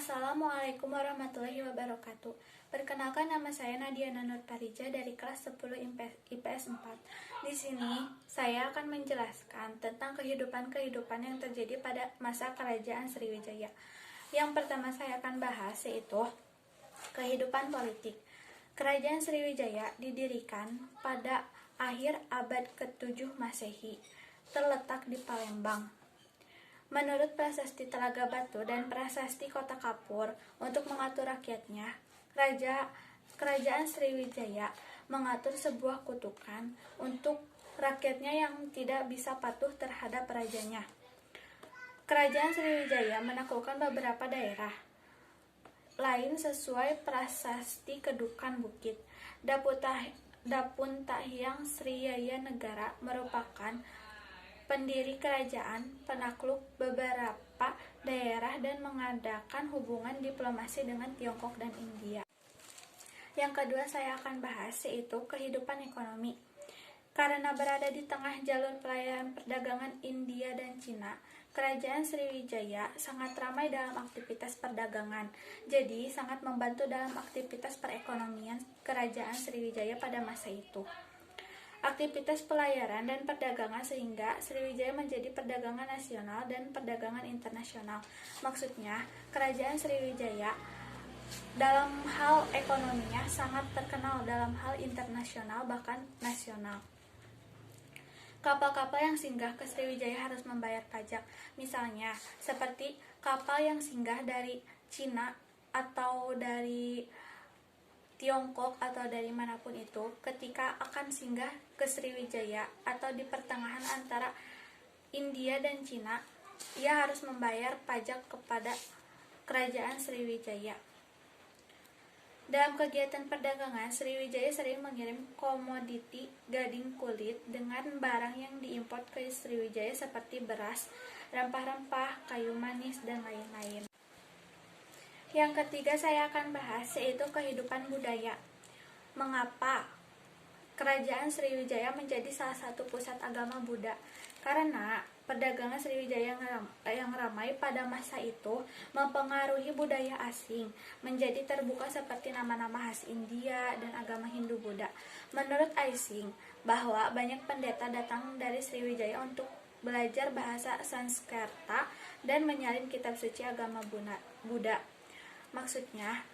Assalamualaikum warahmatullahi wabarakatuh. Perkenalkan, nama saya Nadiana Nurparija dari kelas 10 IPS 4. Di sini saya akan menjelaskan tentang kehidupan yang terjadi pada masa Kerajaan Sriwijaya. Yang pertama saya akan bahas yaitu kehidupan politik. Kerajaan Sriwijaya didirikan pada akhir abad ke-7 Masehi, terletak di Palembang. Menurut Prasasti Telaga Batu dan Prasasti Kota Kapur, untuk mengatur rakyatnya, Kerajaan Sriwijaya mengatur sebuah kutukan untuk rakyatnya yang tidak bisa patuh terhadap rajanya. Kerajaan Sriwijaya menaklukkan beberapa daerah lain sesuai Prasasti Kedukan Bukit. Dapun Tahyang Sriyaya Negara merupakan pendiri kerajaan, penakluk beberapa daerah, dan mengadakan hubungan diplomasi dengan Tiongkok dan India. Yang kedua saya akan bahas yaitu kehidupan ekonomi. Karena berada di tengah jalur pelayaran perdagangan India dan Cina, Kerajaan Sriwijaya sangat ramai dalam aktivitas perdagangan, jadi sangat membantu dalam aktivitas perekonomian Kerajaan Sriwijaya pada masa itu. Aktivitas pelayaran dan perdagangan sehingga Sriwijaya menjadi perdagangan nasional dan perdagangan internasional. Maksudnya, Kerajaan Sriwijaya dalam hal ekonominya sangat terkenal dalam hal internasional bahkan nasional. Kapal-kapal yang singgah ke Sriwijaya harus membayar pajak. Misalnya, seperti kapal yang singgah dari Cina atau dari Tiongkok atau dari manapun itu, ketika akan singgah ke Sriwijaya atau di pertengahan antara India dan Cina, ia harus membayar pajak kepada Kerajaan Sriwijaya. Dalam kegiatan perdagangan, Sriwijaya sering mengirim komoditi gading kulit dengan barang yang diimpor ke Sriwijaya seperti beras, rempah-rempah, kayu manis, dan lain-lain. Yang ketiga saya akan bahas yaitu kehidupan budaya. Mengapa Kerajaan Sriwijaya menjadi salah satu pusat agama Buddha? Karena perdagangan Sriwijaya yang ramai pada masa itu mempengaruhi budaya asing, menjadi terbuka seperti nama-nama khas India dan agama Hindu Buddha. Menurut Ising, bahwa banyak pendeta datang dari Sriwijaya untuk belajar bahasa Sanskerta dan menyalin kitab suci agama Buddha. Maksudnya,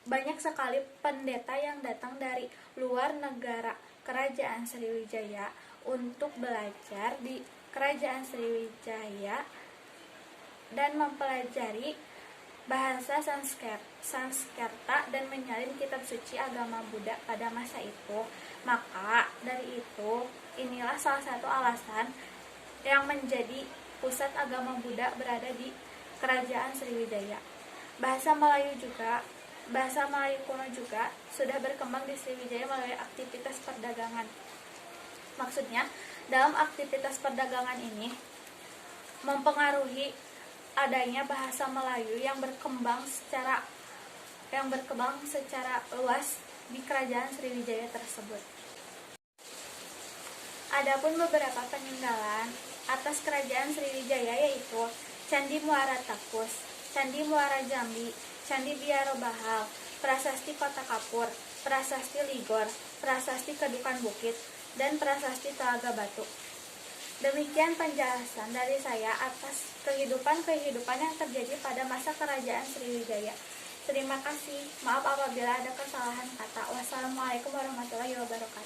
banyak sekali pendeta yang datang dari luar negara Kerajaan Sriwijaya untuk belajar di Kerajaan Sriwijaya dan mempelajari bahasa Sanskerta dan menyalin kitab suci agama Buddha pada masa itu. Maka dari itu, inilah salah satu alasan yang menjadi pusat agama Buddha berada di Kerajaan Sriwijaya. Bahasa Melayu kuno juga sudah berkembang di Sriwijaya melalui aktivitas perdagangan. Maksudnya, dalam aktivitas perdagangan ini mempengaruhi adanya bahasa Melayu yang berkembang secara luas di Kerajaan Sriwijaya tersebut. Adapun beberapa peninggalan atas Kerajaan Sriwijaya yaitu Candi Muara Takus, Candi Muara Jambi, Candi Biaro Bahal, Prasasti Kota Kapur, Prasasti Ligor, Prasasti Kedukan Bukit, dan Prasasti Telaga Batu. Demikian penjelasan dari saya atas kehidupan yang terjadi pada masa Kerajaan Sriwijaya. Terima kasih. Maaf apabila ada kesalahan kata. Wassalamualaikum warahmatullahi wabarakatuh.